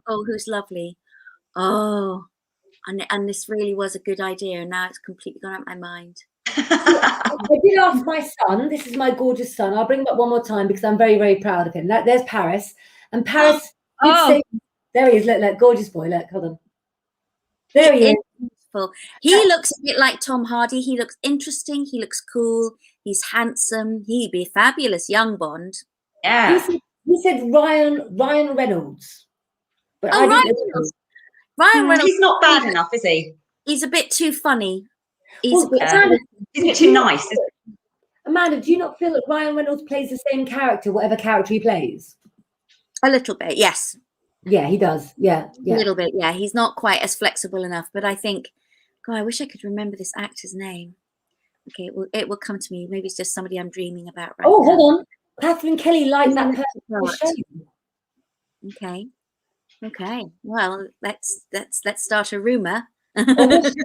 Oh, who's lovely. Oh, and this really was a good idea, and now it's completely gone out of my mind.
I did ask my son. This is my gorgeous son. I'll bring him up one more time because I'm very, very proud of him. There's Paris, and Paris did say, there he is. Look, gorgeous boy. Look, hold on. There he is.
Beautiful. He looks a bit like Tom Hardy. He looks interesting. He looks cool. He's handsome. He'd be a fabulous young Bond.
Yeah.
He said Ryan Reynolds. But
Ryan Reynolds. Ryan Reynolds.
He's not bad enough, is he?
He's a bit too funny.
He's a bit too nice.
Amanda, do you not feel that Ryan Reynolds plays the same character, whatever character he plays?
A little bit, yes.
Yeah, he does. Yeah.
A little bit, yeah. He's not quite as flexible enough, but I think, God, I wish I could remember this actor's name. Okay, it will come to me. Maybe it's just somebody I'm dreaming about right now.
Oh, hold on. Catherine Kelly liked that person.
Okay. Well, let's start a rumor.
It's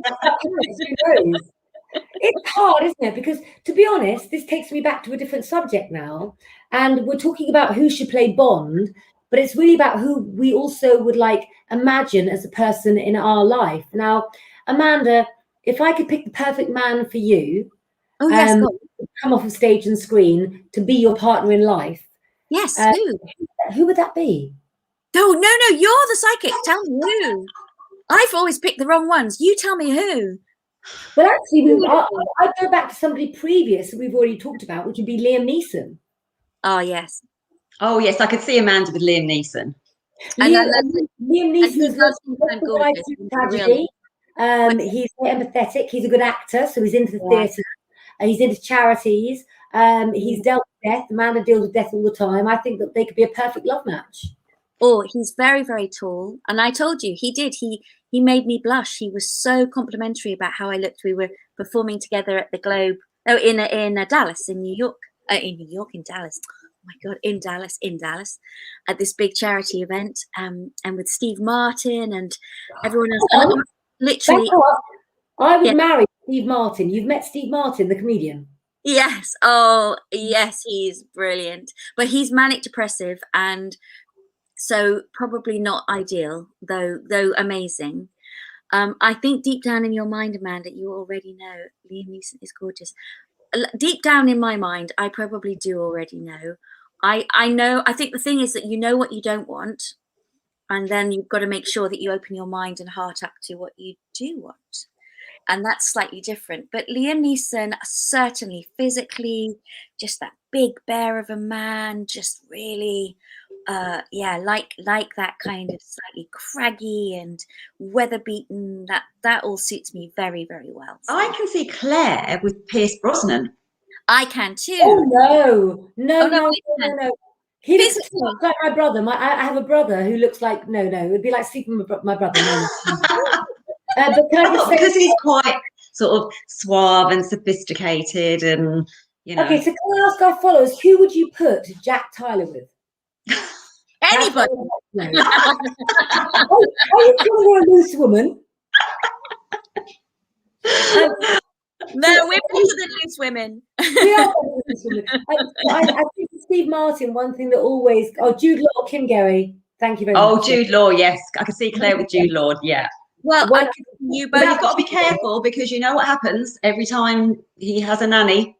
hard, isn't it? Because to be honest, this takes me back to a different subject now, and we're talking about who should play Bond, but it's really about who we also would like imagine as a person in our life. Now, Amanda, if I could pick the perfect man for you, come off of stage and screen to be your partner in life,
yes,
who would that be?
No, you're the psychic. Tell me who. I've always picked the wrong ones. You tell me who.
Well, actually, I'd go back to somebody previous that we've already talked about, which would be Liam Neeson.
Oh, yes.
Oh, yes, I could see Amanda with Liam Neeson.
Liam Neeson is tragedy. He's empathetic. He's a good actor, so he's into the theatre. He's into charities. He's dealt with death. Amanda deals with death all the time. I think that they could be a perfect love match.
Oh, he's very, very tall. And I told you, he did. He made me blush. He was so complimentary about how I looked. We were performing together at the Globe. Oh, in Dallas, in New York. In Dallas. Oh my God, in Dallas, at this big charity event, and with Steve Martin and everyone else. Literally,
I would marry Steve Martin. You've met Steve Martin, the comedian.
Yes. Oh, yes, he's brilliant. But he's manic depressive, and so probably not ideal, though amazing. I think deep down in your mind, Amanda, you already know Liam Neeson is gorgeous. Deep down in my mind, I probably do already know. I know. I think the thing is that you know what you don't want, and then you've got to make sure that you open your mind and heart up to what you do want. And that's slightly different. But Liam Neeson, certainly physically, just that big bear of a man, just really, like that kind of slightly craggy and weather-beaten. That all suits me very, very well. So.
I can see Claire with Pierce Brosnan.
I can too.
Oh no. He looks like my brother. I have a brother who looks like no. It would be like sleeping with my brother. No. But can I just say,
because he's quite sort of suave and sophisticated, and you know.
Okay, so can I ask our followers, who would you put Jack Tyler with?
Anybody.
Are you calling her a loose woman?
No, we're better than loose women.
We are loose women. I think Steve Martin, one thing that always... Oh, Jude Law, Kim Gary. Thank you very much.
Oh, Jude Law, yes. I can see Claire with Jude Law, yeah.
Well,
you've got to be careful because you know what happens every time he has a nanny.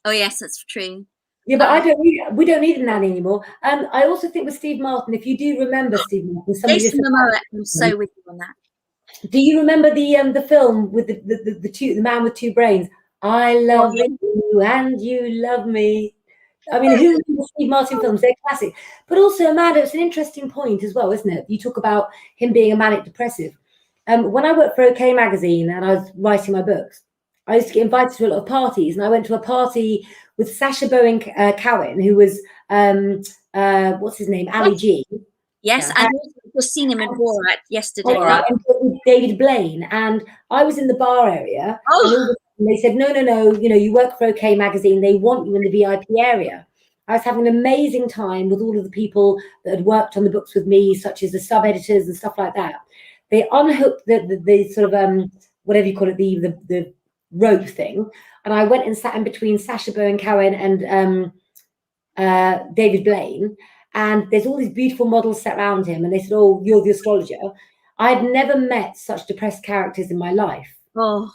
Oh, yes, that's true.
Yeah, but we don't need a nanny anymore. I also think with Steve Martin, if you do remember Steve Martin...
Jason Momoa, I'm so with you on that.
Do you remember the film with the man with two brains? I love you and you love me. I mean, who remembers Steve Martin films? They're classic. But also, Amanda, it's an interesting point as well, isn't it? You talk about him being a manic depressive. When I worked for OK Magazine and I was writing my books, I used to get invited to a lot of parties, and I went to a party with Sacha Baron Cohen, who was what's his name, Ali G.
Yes, and I've just seen him in Borat yesterday.
And David Blaine, and I was in the bar area.
Oh.
And they said, no, you know, you work for OK Magazine, they want you in the VIP area. I was having an amazing time with all of the people that had worked on the books with me, such as the sub-editors and stuff like that. They unhooked the sort of, whatever you call it, the rope thing. And I went and sat in between Sacha Baron Cohen and David Blaine. And there's all these beautiful models sat around him. And they said, oh, you're the astrologer. I'd never met such depressed characters in my life.
Oh,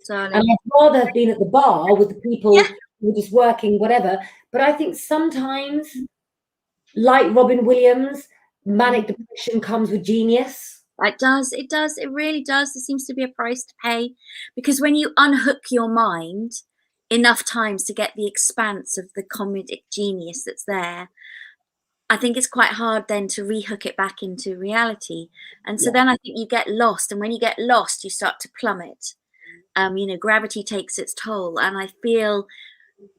darling.
And I'd rather have been at the bar with the people who were just working, whatever. But I think sometimes, like Robin Williams, manic depression comes with genius.
It does. It really does. There seems to be a price to pay, because when you unhook your mind enough times to get the expanse of the comedic genius that's there, I think it's quite hard then to rehook it back into reality. And so then I think you get lost. And when you get lost, you start to plummet. Gravity takes its toll. And I feel,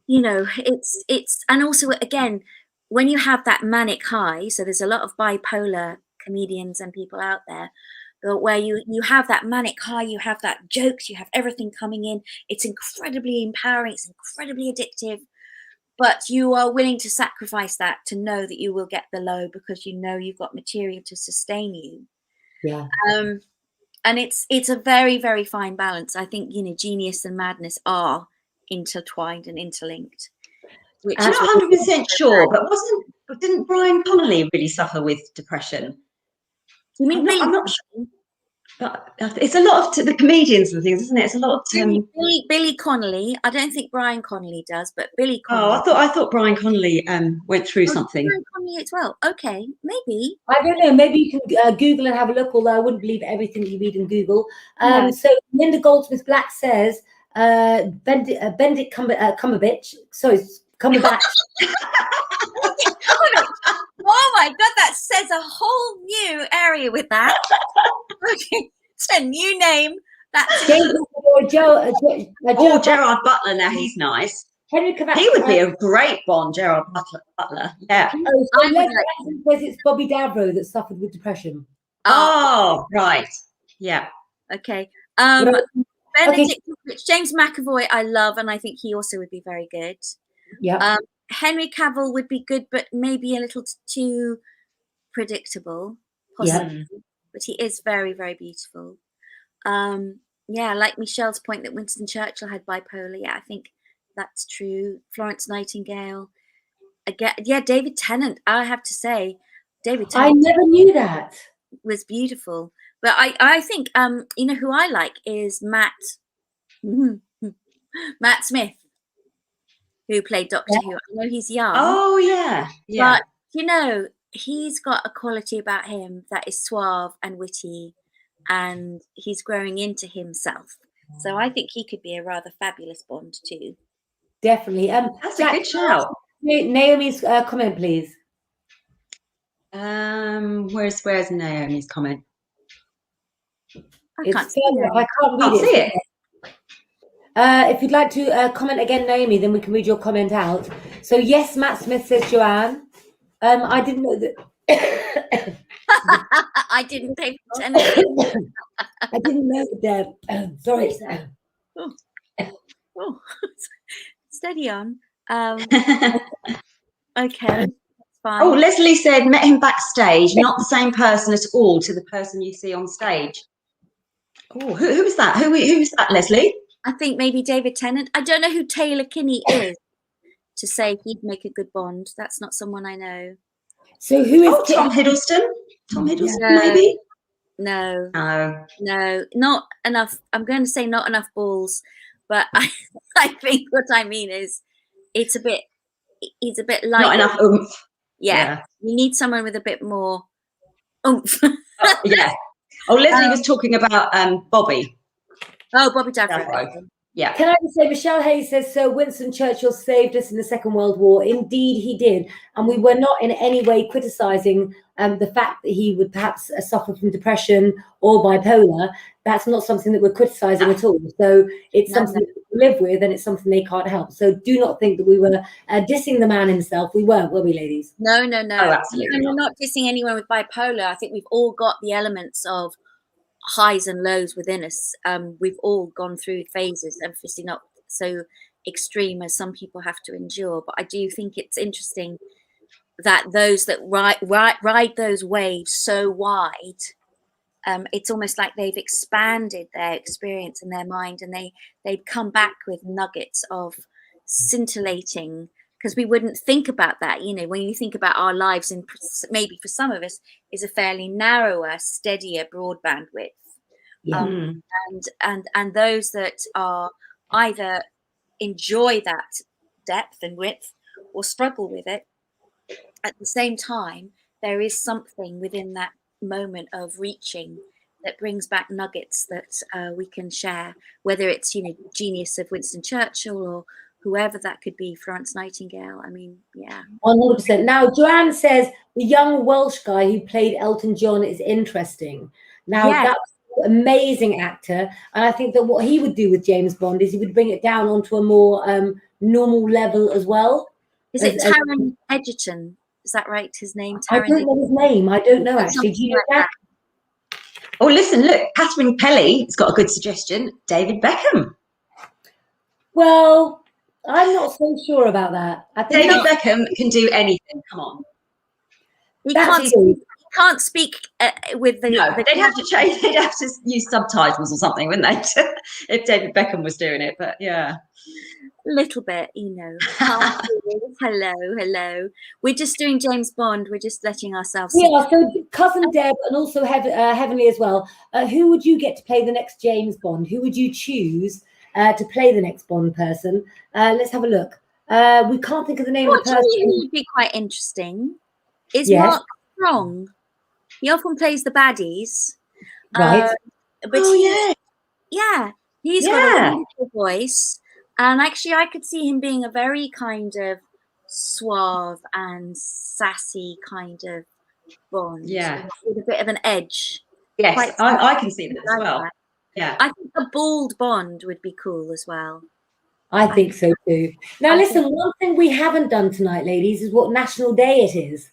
and also, again, when you have that manic high, so there's a lot of bipolar comedians and people out there, where you have that manic high, you have that jokes, you have everything coming in. It's incredibly empowering. It's incredibly addictive. But you are willing to sacrifice that to know that you will get the low, because you know you've got material to sustain you.
Yeah.
And it's a very, very fine balance. I think, genius and madness are intertwined and interlinked.
I'm not 100% sure, but didn't Brian Connolly really suffer with depression?
You mean
I'm not sure. But it's a lot of the comedians and things, isn't it? It's a lot of
Billy Connolly. I don't think Brian Connolly does, but Billy Connolly.
Oh, I thought Brian Connolly went through something.
Brian Connolly as well. Okay, maybe.
I don't know. Maybe you can Google and have a look. Although I wouldn't believe everything you read in Google. So Linda Goldsmith Black says Benedict Cumberbatch. Sorry, Cumberbatch.
Oh my God, that says a whole new area with that. Okay, it's a new name. That's
Gerard Butler. Now he's nice.
Henry Cavill.
He would be a great Bond, Gerard Butler. Yeah.
Says it's Bobby Davro that suffered with depression.
Oh, right. Yeah.
Okay. Benedict, James McAvoy, I love, and I think he also would be very good.
Yeah.
Henry Cavill would be good, but maybe a little too predictable, possibly. Yeah. But he is very, very beautiful. Like Michelle's point that Winston Churchill had bipolar. Yeah, I think that's true. Florence Nightingale. Again, David Tennant. I have to say, David Tennant.
I never knew that.
Was beautiful. But I think who I like is Matt Smith, who played Doctor Who. I know he's young.
Oh, yeah.
But, he's got a quality about him that is suave and witty, and he's growing into himself. So I think he could be a rather fabulous Bond too.
Definitely.
That's a good shout.
Naomi's comment, please.
Where's Naomi's comment?
I can't
see it. If you'd like to comment again, Naomi, then we can read your comment out. So yes, Matt Smith says Joanne. I didn't know that.
I didn't pay attention.
I didn't know that. Sorry.
Oh. Steady on. Okay. Fine.
Oh, Leslie said met him backstage, not the same person at all to the person you see on stage. Oh, who was that? Who's that, Leslie?
I think maybe David Tennant. I don't know who Taylor Kinney is to say he'd make a good Bond. That's not someone I know.
So who is
Tom Hiddleston? Tom Hiddleston, maybe?
No, not enough. I'm going to say not enough balls, but I think what I mean is he's a bit light.
Not enough oomph.
Yeah, you need someone with a bit more oomph.
Yeah. Oh, Leslie was talking about Bobby.
Oh, Bobby Davro.
Yeah.
Can I just say, Michelle Hayes says, so Winston Churchill saved us in the Second World War. Indeed, he did. And we were not in any way criticising the fact that he would perhaps suffer from depression or bipolar. That's not something that we're criticising at all. So it's something that we live with, and it's something they can't help. So do not think that we were dissing the man himself. We weren't, were we, ladies?
No.
Oh, absolutely.
And we're not dissing anyone with bipolar. I think we've all got the elements of highs and lows within us. We've all gone through phases, obviously not so extreme as some people have to endure, but I do think it's interesting that those that ride those waves so wide, it's almost like they've expanded their experience in their mind, and they've come back with nuggets of scintillating because we wouldn't think about that. You know, when you think about our lives, and maybe for some of us is a fairly narrower, steadier broadband width.
Yeah.
And those that are either enjoy that depth and width or struggle with it, at the same time, there is something within that moment of reaching that brings back nuggets that we can share, whether it's, you know, genius of Winston Churchill or whoever that could be, Florence Nightingale. I mean, yeah.
100%. Now, Joanne says the young Welsh guy who played Elton John is interesting. Now,
Yes.
that's an amazing actor. And I think that what he would do with James Bond is he would bring it down onto a more normal level as well.
Is it Taron Egerton? Is that right? His name?
I don't know his name. I don't know, actually. Do you know that?
Oh, listen, look, Catherine Kelly has got a good suggestion. David Beckham.
Well, I'm not so sure about that. I think
David Beckham can do anything. Come on.
He can't speak with the.
No, they'd have to change. They'd have to use subtitles or something, wouldn't they? If David Beckham was doing it, but yeah.
Little bit, you know. Hello. We're just doing James Bond. We're just letting ourselves.
Yeah. So, cousin Deb, and also Heavenly as well. Who would you get to play the next James Bond? Who would you choose to play the next Bond person? Let's have a look. We can't think of the name of the person.
Who would be quite interesting is Mark Strong. He often plays the baddies,
right?
But he's got a wonderful voice. And actually, I could see him being a very kind of suave and sassy kind of Bond.
Yeah.
With a bit of an edge.
Yes, I can see that as well.
That.
Yeah.
I think a bald Bond would be cool as well.
I think so too. Now, listen, one thing we haven't done tonight, ladies, is what National Day it is.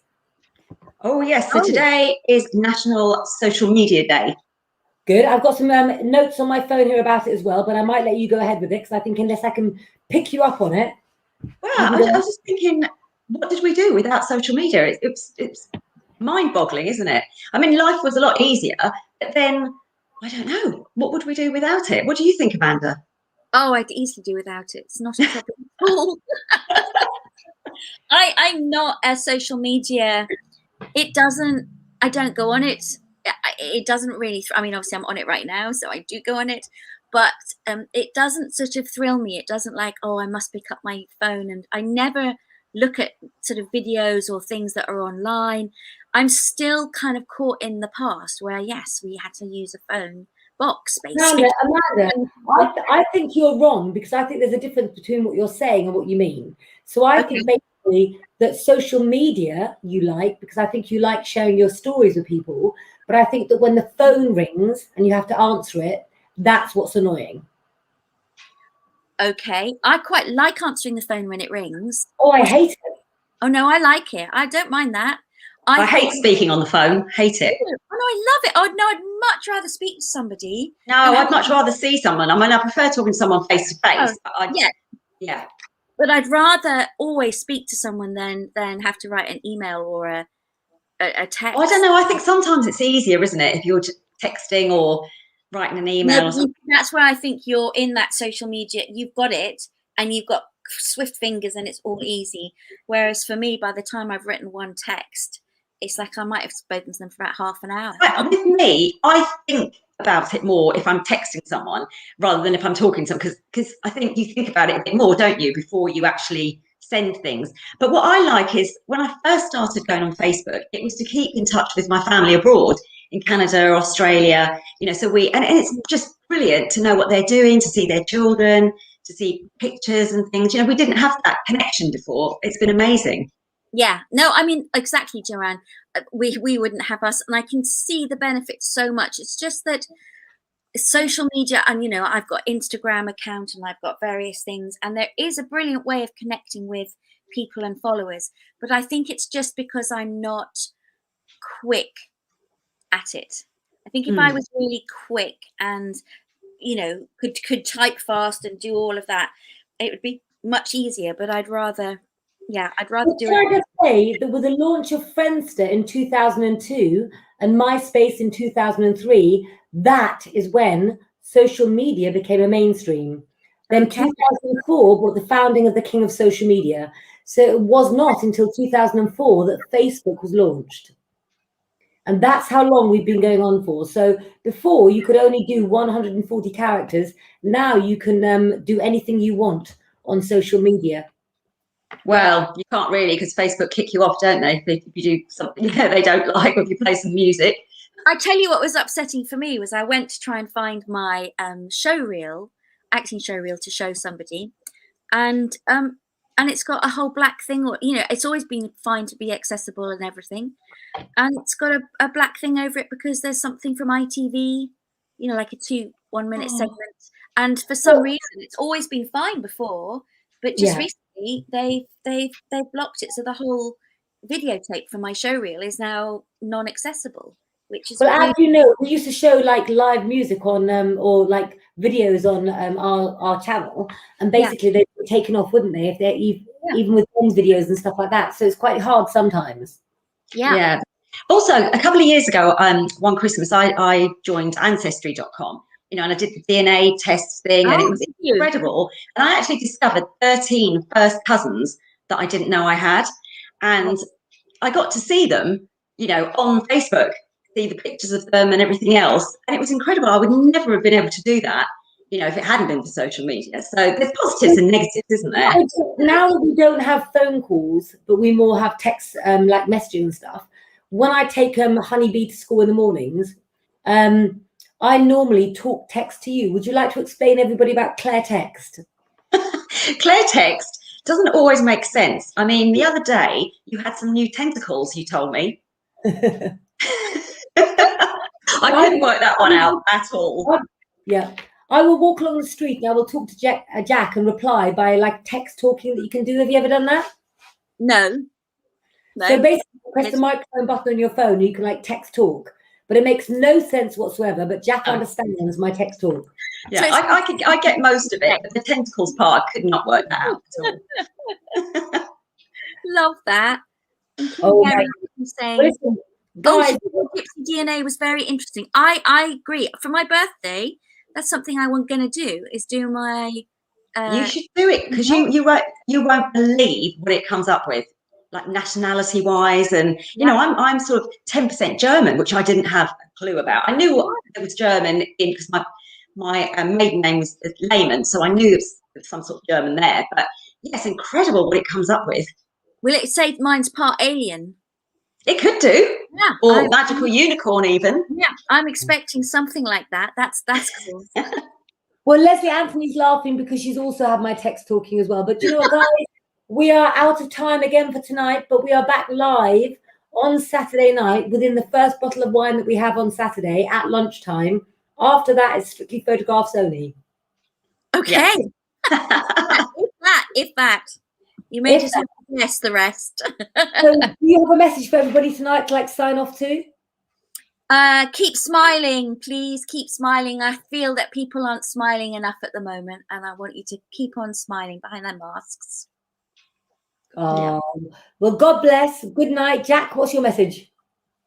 Oh, yes. So today is National Social Media Day.
Good. I've got some notes on my phone here about it as well, but I might let you go ahead with it because I think unless I can pick you up on it.
Well, I was just thinking, what did we do without social media? It's mind-boggling, isn't it? I mean, life was a lot easier, but then, I don't know, what would we do without it? What do you think, Amanda?
Oh, I'd easily do without it. It's not a problem at all. I'm not a social media. I don't go on it. It doesn't really, I mean, obviously I'm on it right now, so I do go on it, but it doesn't sort of thrill me. It doesn't like, oh, I must pick up my phone, and I never look at sort of videos or things that are online. I'm still kind of caught in the past where, yes, we had to use a phone box, basically.
Amanda, I think you're wrong, because I think there's a difference between what you're saying and what you mean. So I think basically that social media you like, because I think you like sharing your stories with people. But I think that when the phone rings and you have to answer it, that's what's annoying.
Okay. I quite like answering the phone when it rings.
Oh, I hate it.
Oh, no, I like it. I don't mind that.
I hate speaking on the phone. Hate it.
Oh, no, I love it. Oh, no, I'd much rather speak to somebody.
No, I'd much rather see someone. I mean, I prefer talking to someone face to face. Yeah.
But I'd rather always speak to someone than have to write an email or a text.
Well, I don't know. I think sometimes it's easier, isn't it, if you're texting or writing an email or something.
That's where I think you're in that social media. You've got it, and you've got swift fingers, and it's all easy. Whereas for me, by the time I've written one text, it's like I might have spoken to them for about half an hour.
With me, I think about it more if I'm texting someone rather than if I'm talking to them, because I think you think about it a bit more, don't you, before you actually send things. But what I like is when I first started going on Facebook, it was to keep in touch with my family abroad in Canada, Australia, you know, so and it's just brilliant to know what they're doing, to see their children, to see pictures and things. You know, we didn't have that connection before. It's been amazing.
Yeah, no, I mean, exactly, Joanne. We wouldn't have us, and I can see the benefits so much. It's just that social media, and you know, I've got Instagram account and I've got various things, and there is a brilliant way of connecting with people and followers, but I think it's just because I'm not quick at it. I think if I was really quick and, you know, could type fast and do all of that, it would be much easier. But I'd rather do it.
Can I just say that with the launch of Friendster in 2002 and MySpace in 2003, that is when social media became a mainstream. Then 2004 brought the founding of the king of social media. So it was not until 2004 that Facebook was launched. And that's how long we've been going on for. So before, you could only do 140 characters. Now you can do anything you want on social media.
Well, you can't really, because Facebook kick you off, don't they? If you do something they don't like, or if you play some music.
I tell you what was upsetting for me was I went to try and find my acting show reel to show somebody, and it's got a whole black thing, or it's always been fine to be accessible and everything, and it's got a black thing over it because there's something from ITV, like a 1 minute segment, and for some reason it's always been fine before, but just recently they've blocked it, so the whole videotape from my show reel is now non-accessible. Which is
as you know, we used to show like live music on or like videos on our channel, and basically they'd be taken off, wouldn't they, if they're even with friends videos and stuff like that. So it's quite hard sometimes.
Yeah. Also, a couple of years ago, one Christmas, I joined Ancestry.com, and I did the DNA test thing, and it was incredible. And I actually discovered 13 first cousins that I didn't know I had, and I got to see them, on Facebook. See the pictures of them and everything else, and it was incredible. I would never have been able to do that, if it hadn't been for social media. So there's positives and negatives, isn't there?
Now we don't have phone calls, but we more have text, like messaging and stuff. When I take Honeybee to school in the mornings, I normally talk text to you. Would you like to explain everybody about Claire text?
Claire text doesn't always make sense. I mean, the other day you had some new tentacles, you told me. I couldn't work that one out at all.
Yeah, I will walk along the street and I will talk to Jack and reply by like text talking that you can do. Have you ever done that?
No.
So basically, you press the microphone button on your phone and you can like text talk, but it makes no sense whatsoever. But Jack understands my text talk.
Yeah, so I get most of it, but the tentacles part I could not work that out at all.
Love that.
Listen, guys,
Gypsy DNA was very interesting. I agree. For my birthday, that's something I'm going to do. Is do my.
You should do it, because you won't believe what it comes up with, like nationality wise, and I'm sort of 10% German, which I didn't have a clue about. I knew there was German in, because my maiden name was Lehman, so I knew there was some sort of German there. But yes, incredible what it comes up with.
Will it say mine's part alien?
It could do, or magical unicorn even.
Yeah, I'm expecting something like that. That's cool.
Well, Leslie Anthony's laughing because she's also had my text talking as well. But you know what, guys? We are out of time again for tonight, but we are back live on Saturday night within the first bottle of wine that we have on Saturday at lunchtime. After that, it's strictly photographs only.
Okay. If that. You may just have to guess the rest.
So do you have a message for everybody tonight to like sign off to?
Keep smiling, please. Keep smiling. I feel that people aren't smiling enough at the moment, and I want you to keep on smiling behind their masks.
Oh, well, God bless. Good night. Jack, what's your message?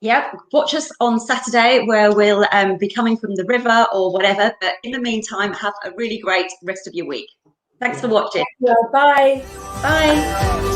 Yep, watch us on Saturday, where we'll be coming from the river or whatever. But in the meantime, have a really great rest of your week. Thanks for watching.
Bye.
Bye.